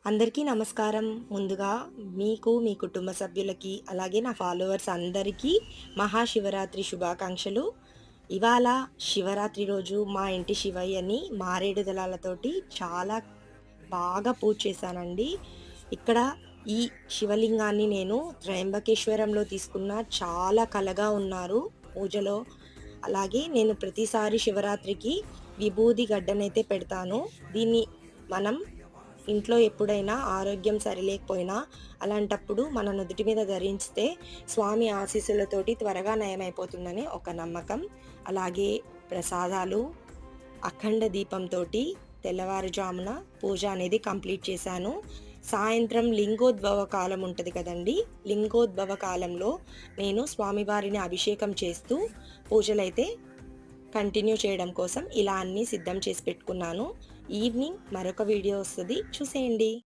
అందరికీ నమస్కారం. ముందుగా మీకు, మీ కుటుంబ సభ్యులకి, అలాగే నా ఫాలోవర్స్ అందరికీ మహాశివరాత్రి శుభాకాంక్షలు. ఇవాళ శివరాత్రి రోజు మా ఇంటి శివయ్యని మారేడు దళాలతోటి చాలా బాగా పూజ చేశానండి. ఇక్కడ ఈ శివలింగాన్ని నేను త్రయంబకేశ్వరంలో తీసుకున్న. చాలా కళగా ఉన్నారు పూజలో. అలాగే నేను ప్రతిసారి శివరాత్రికి విభూది గడ్డనైతే పెడతాను. దీన్ని మనం ఇంట్లో ఎప్పుడైనా ఆరోగ్యం సరిలేకపోయినా అలాంటప్పుడు మన నుదుటి మీద ధరిస్తే స్వామి ఆశీస్సులతోటి త్వరగా నయమైపోతుందని ఒక నమ్మకం. అలాగే ప్రసాదాలు, అఖండ దీపంతోటి తెల్లవారుజామున పూజ అనేది కంప్లీట్ చేశాను. సాయంత్రం లింగోద్భవ కాలం ఉంటుంది కదండి, లింగోద్భవ కాలంలో నేను స్వామివారిని అభిషేకం చేస్తూ పూజలైతే కంటిన్యూ చేయడం కోసం ఇలా అన్నీ సిద్ధం చేసి పెట్టుకున్నాను. ఈవినింగ్ మరొక వీడియో వస్తుంది, చూసేయండి.